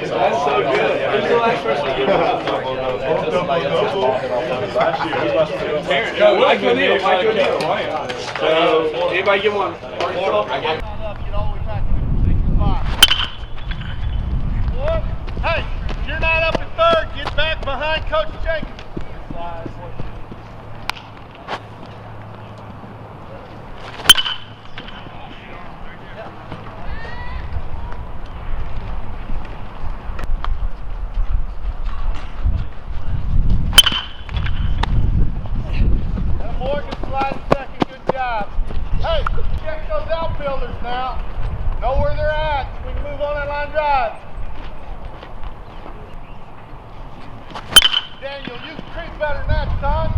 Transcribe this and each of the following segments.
That's so good. Who's the last person to give it up? Mike O'Neill. So, anybody give one? Hey, if you're not up at third, get back behind Coach Jenkins. Morgan sliding second, good job. Hey, check those outfielders now. Know where they're at so we can move on that line drive. Daniel, you can creep better than that, son.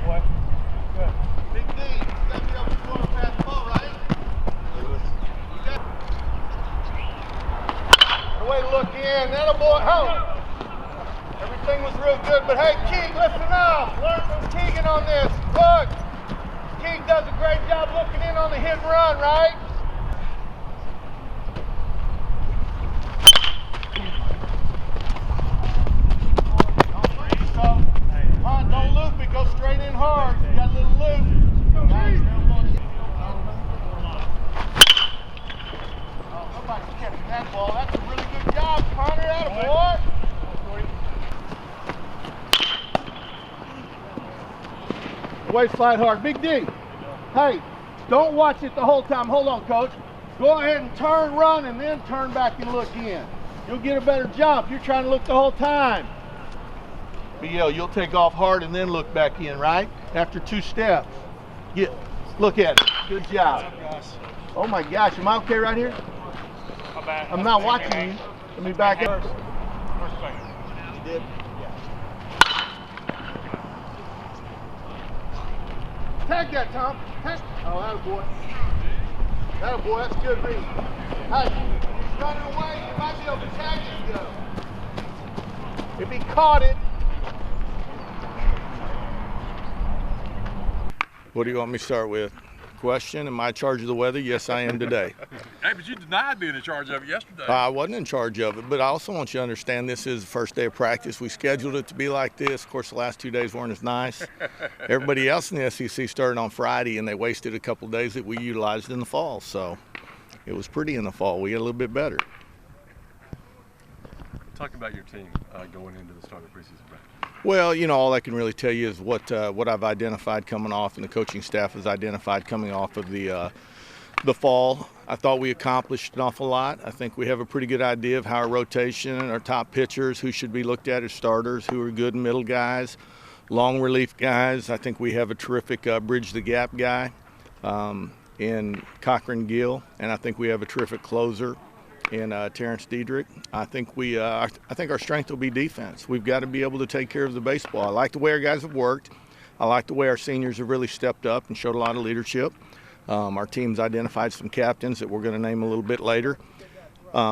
What? Good. Big D, you got to be able to score past the ball, right? The way to look in, that'll boy, ho! Everything was real good, but hey, Keeg, listen up. Learn from Keegan on this. Look, Keeg does a great job looking in on the hit and run, right? Don't loop it, go straight in hard. You got a little loop. Oh, nobody's catching that ball. That's a really good job, Connor. Attaboy. Way slide hard. Big D. Hey, don't watch it the whole time. Hold on, Coach. Go ahead and turn, run, and then turn back and look in. You'll get a better jump. You're trying to look the whole time. BL, you'll take off hard and then look back in, right? After 2 steps. Look at it. Good job. Oh my gosh, am I okay right here? I'm not watching you. Let me back up. You did? Tag that, Tom. Tag. Oh, attaboy. Attaboy, that's good read. Hey, he's running away. You might be able to tag him, go. If he caught it. What do you want me to start with? Question, am I in charge of the weather? Yes, I am today. Hey, but you denied being in charge of it yesterday. I wasn't in charge of it, but I also want you to understand this is the first day of practice. We scheduled it to be like this. Of course, the last 2 days weren't as nice. Everybody else in the SEC started on Friday, and they wasted a couple of days that we utilized in the fall. So it was pretty in the fall. We got a little bit better. Talk about your team going into the start of preseason practice. Well, you know, all I can really tell you is what I've identified coming off, and the coaching staff has identified coming off of the fall. I thought we accomplished an awful lot. I think we have a pretty good idea of how our rotation and our top pitchers, who should be looked at as starters, who are good middle guys, long relief guys. I think we have a terrific bridge the gap guy in Cochran Gill, and I think we have a terrific closer in Terrence Diedrich. I think our strength will be defense. We've got to be able to take care of the baseball. I like the way our guys have worked. I like the way our seniors have really stepped up and showed a lot of leadership. Our team's identified some captains that we're going to name a little bit later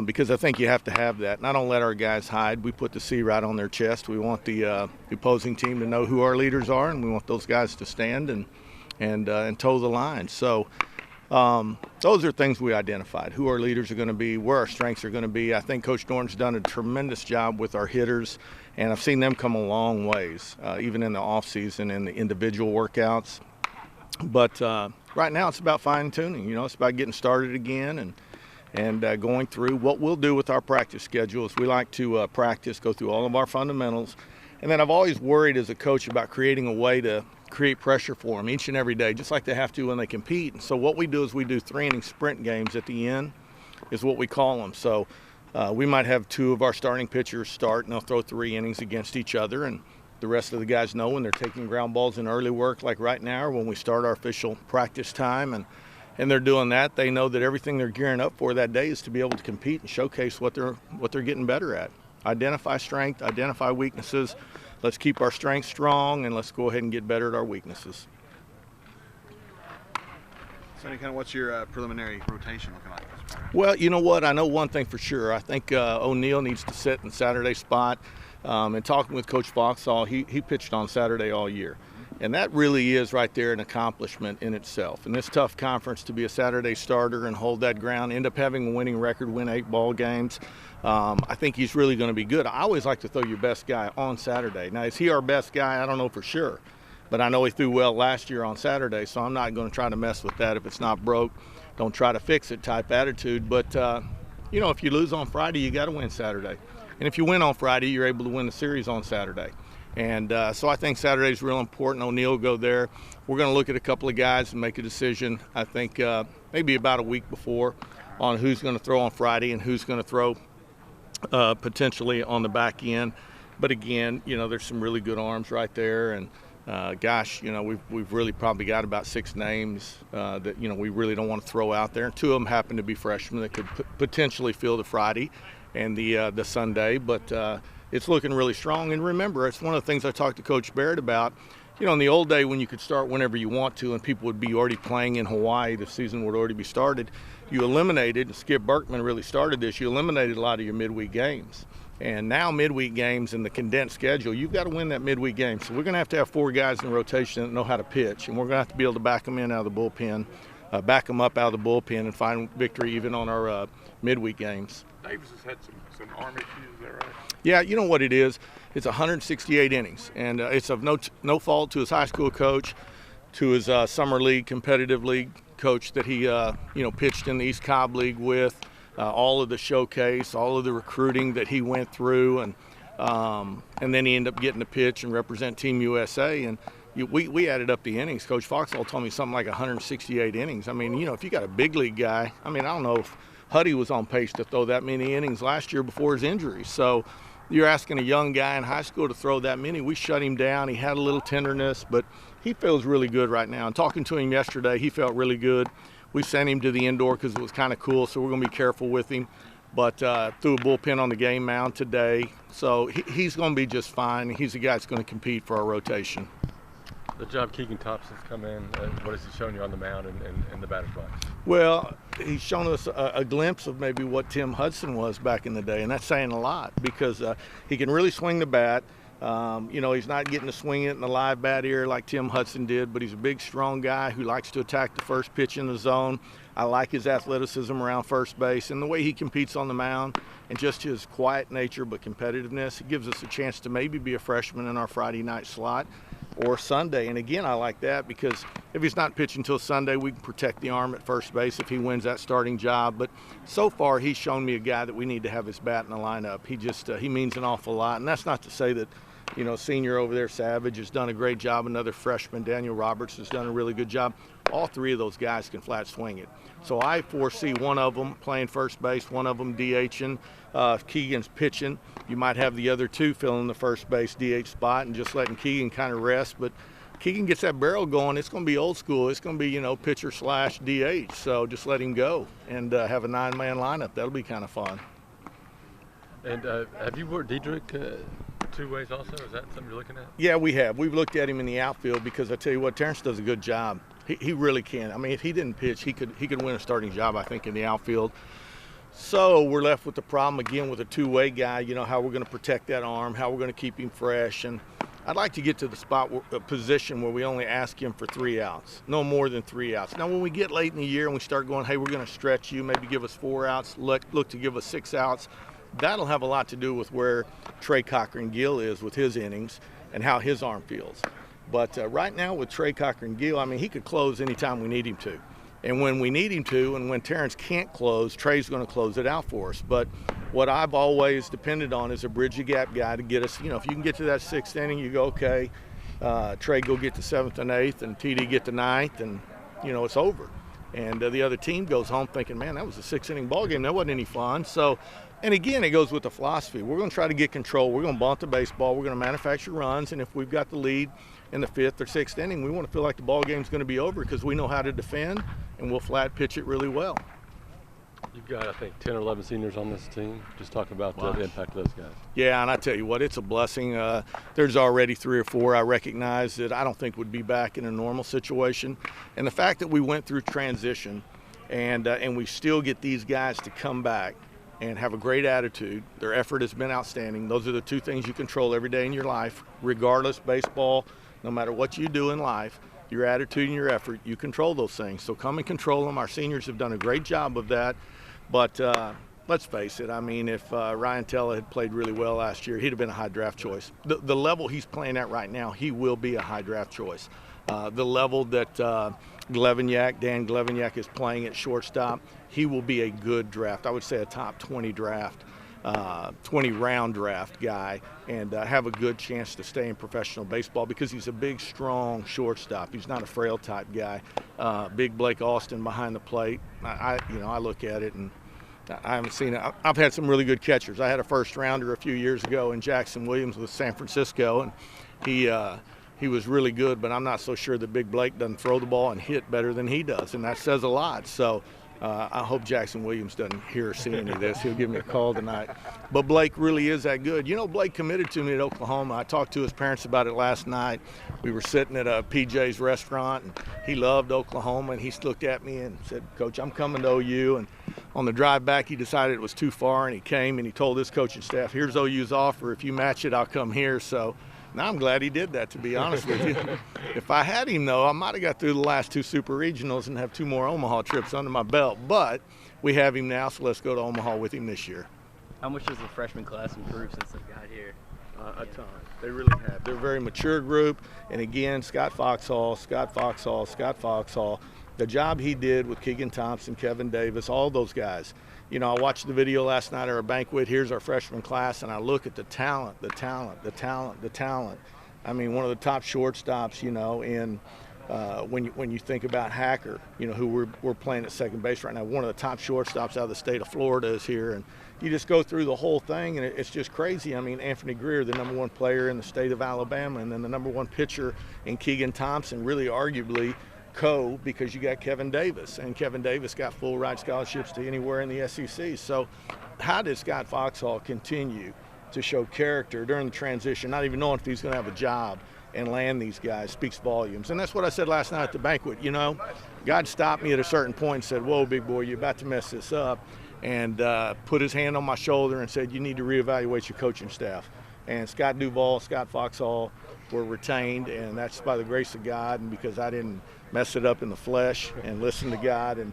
because I think you have to have that. And I don't let our guys hide. We put the C right on their chest. We want the opposing team to know who our leaders are, and we want those guys to stand and toe the line. So those are things we identified, who our leaders are going to be, where our strengths are going to be. I think Coach Dorn's done a tremendous job with our hitters, and I've seen them come a long ways, even in the offseason and the individual workouts. But right now it's about fine-tuning. You know, it's about getting started again and going through. What we'll do with our practice schedule is we like to practice, go through all of our fundamentals, and then I've always worried as a coach about creating a way to create pressure for them each and every day, just like they have to when they compete. And so what we do is we do 3-inning sprint games at the end is what we call them. So we might have 2 of our starting pitchers start, and they'll throw 3 innings against each other, and the rest of the guys know when they're taking ground balls in early work like right now or when we start our official practice time and they're doing that, they know that everything they're gearing up for that day is to be able to compete and showcase what they're getting better at. Identify strength, identify weaknesses. Let's keep our strengths strong, and let's go ahead and get better at our weaknesses. So, kind of what's your preliminary rotation looking like? Well, you know what? I know one thing for sure. I think O'Neill needs to sit in Saturday spot. And talking with Coach Foxall, he pitched on Saturday all year. And that really is right there an accomplishment in itself. In this tough conference, to be a Saturday starter and hold that ground, end up having a winning record, win 8 ball games, I think he's really going to be good. I always like to throw your best guy on Saturday. Now, is he our best guy? I don't know for sure. But I know he threw well last year on Saturday, so I'm not going to try to mess with that. If it's not broke, don't try to fix it type attitude. But, you know, if you lose on Friday, you got to win Saturday. And if you win on Friday, you're able to win the series on Saturday. And so I think Saturday's real important. O'Neal will go there. We're going to look at a couple of guys and make a decision, I think, maybe about a week before on who's going to throw on Friday and who's going to throw potentially on the back end. But, again, you know, there's some really good arms right there. And, gosh, you know, we've really probably got about 6 names that, you know, we really don't want to throw out there. 2 of them happen to be freshmen that could potentially fill the Friday and the Sunday. But it's looking really strong. And remember, it's one of the things I talked to Coach Barrett about. You know, in the old day when you could start whenever you want to and people would be already playing in Hawaii, the season would already be started, you eliminated, and Skip Berkman really started this, you eliminated a lot of your midweek games. And now midweek games in the condensed schedule, you've got to win that midweek game. So we're going to have 4 guys in rotation that know how to pitch, and we're going to have to be able to back them in out of the bullpen, back them up out of the bullpen and find victory even on our midweek games. Davis has had some arm issues, is that right? Yeah, you know what it is? It's 168 innings, and it's of no fault to his high school coach, to his summer league, competitive league coach that he pitched in the East Cobb League with, all of the showcase, all of the recruiting that he went through, and then he ended up getting to pitch and represent Team USA. And we added up the innings. Coach Foxall told me something like 168 innings. I mean, you know, if you got a big league guy, I mean, I don't know if Huddy was on pace to throw that many innings last year before his injury. So you're asking a young guy in high school to throw that many. We shut him down. He had a little tenderness, but he feels really good right now. And talking to him yesterday, he felt really good. We sent him to the indoor because it was kind of cool, so we're going to be careful with him. But threw a bullpen on the game mound today. So he's going to be just fine. He's the guy that's going to compete for our rotation. The job Keegan Thompson's come in, what has he shown you on the mound and the batter's box? Well, he's shown us a glimpse of maybe what Tim Hudson was back in the day, and that's saying a lot because he can really swing the bat. You know, he's not getting to swing it in the live bat ear like Tim Hudson did, but he's a big, strong guy who likes to attack the first pitch in the zone. I like his athleticism around first base and the way he competes on the mound and just his quiet nature but competitiveness. It gives us a chance to maybe be a freshman in our Friday night slot or Sunday. And again, I like that because if he's not pitching until Sunday, we can protect the arm at first base if he wins that starting job. But so far, he's shown me a guy that we need to have his bat in the lineup. He means an awful lot. And that's not to say that, you know, senior over there, Savage, has done a great job. Another freshman, Daniel Roberts, has done a really good job. All 3 of those guys can flat swing it. So I foresee one of them playing first base, one of them DHing. If Keegan's pitching, you might have the other 2 filling the first base DH spot and just letting Keegan kind of rest. But Keegan gets that barrel going, it's going to be old school. It's going to be, you know, pitcher / DH. So just let him go and have a 9-man lineup. That'll be kind of fun. And have you worked Diedrich 2 ways also? Is that something you're looking at? Yeah, we have. We've looked at him in the outfield because I tell you what, Terrence does a good job. He really can. I mean, if he didn't pitch, he could win a starting job, I think, in the outfield. So we're left with the problem again with a 2-way guy, you know, how we're going to protect that arm, how we're going to keep him fresh. And I'd like to get to the position where we only ask him for 3 outs, no more than 3 outs. Now, when we get late in the year and we start going, hey, we're going to stretch you, maybe give us 4 outs, look to give us 6 outs, that'll have a lot to do with where Trey Cochran-Gill is with his innings and how his arm feels. But right now with Trey Cochran-Gill, I mean, he could close anytime we need him to. And when we need him to, and when Terrence can't close, Trey's going to close it out for us. But what I've always depended on is a bridge the gap guy to get us, you know, if you can get to that 6th inning, you go, okay, Trey go get to 7th and 8th, and TD get to 9th, and, you know, it's over. And the other team goes home thinking, man, that was a 6-inning ball game. That wasn't any fun. So, and again, it goes with the philosophy. We're going to try to get control. We're going to bunt the baseball. We're going to manufacture runs. And if we've got the lead in the 5th or 6th inning, we want to feel like the ball game's going to be over because we know how to defend, and we'll flat pitch it really well. You've got, I think, 10 or 11 seniors on this team. Just talk about the impact of those guys. Yeah, and I tell you what, it's a blessing. There's already 3 or 4 I recognize that I don't think would be back in a normal situation. And the fact that we went through transition and we still get these guys to come back and have a great attitude. Their effort has been outstanding. Those are the 2 things you control every day in your life, regardless, baseball, No matter what you do in life, your attitude and your effort, you control those things. So come and control them. Our seniors have done a great job of that. But let's face it, I mean, if Ryan Tella had played really well last year, he'd have been a high draft choice. The level he's playing at right now, he will be a high draft choice. The level that Dan Glevenyak is playing at shortstop, he will be a good draft. I would say a top 20 draft, 20 round draft guy, and have a good chance to stay in professional baseball because he's a big, strong shortstop. He's not a frail type guy. Big Blake Austin behind the plate. I look at it and I haven't seen it. I've had some really good catchers. I had a first rounder a few years ago in Jackson Williams with San Francisco, and he was really good, but I'm not so sure that Big Blake doesn't throw the ball and hit better than he does, and that says a lot. So I hope Jackson Williams doesn't hear or see any of this. He'll give me a call tonight. But Blake really is that good. You know, Blake committed to me at Oklahoma. I talked to his parents about it last night. We were sitting at a PJ's restaurant, and he loved Oklahoma, and he looked at me and said, "Coach, I'm coming to OU." And on the drive back, he decided it was too far, and he came and he told his coaching staff, "Here's OU's offer. If you match it, I'll come here." So now I'm glad he did that, to be honest with you. If I had him, though, I might have got through the last 2 super regionals and have 2 more Omaha trips under my belt. But we have him now, so let's go to Omaha with him this year. How much has the freshman class improved since they got here? A ton. They really have. They're a very mature group. And again, Scott Foxhall. The job he did with Keegan Thompson, Kevin Davis, all those guys. You know, I watched the video last night at our banquet. Here's our freshman class, and I look at the talent. I mean, one of the top shortstops, you know, in when you think about Hacker, you know, who we're playing at second base right now. One of the top shortstops out of the state of Florida is here, and you just go through the whole thing, and it's just crazy. I mean, Anthony Greer, the #1 player in the state of Alabama, and then the #1 pitcher in Keegan Thompson, really arguably because you got Kevin Davis, and Kevin Davis got full ride scholarships to anywhere in the SEC. So how did Scott Foxhall continue to show character during the transition, not even knowing if he's going to have a job, and land these guys speaks volumes. And that's what I said last night at the banquet. You know, God stopped me at a certain point and said, "Whoa, big boy, you're about to mess this up," and put his hand on my shoulder and said, "You need to reevaluate your coaching staff." And Scott Duvall, Scott Foxhall were retained, and that's by the grace of God and because I didn't mess it up in the flesh and listen to God. And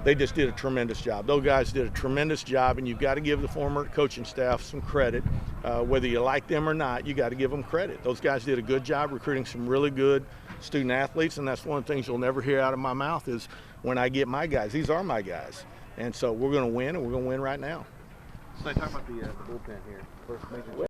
they just did a tremendous job. Those guys did a tremendous job, and you've got to give the former coaching staff some credit. Whether you like them or not, you got to give them credit. Those guys did a good job recruiting some really good student athletes, and that's one of the things you'll never hear out of my mouth is when I get my guys. These are my guys. And so we're going to win, and we're going to win right now. So talk about the bullpen here. First major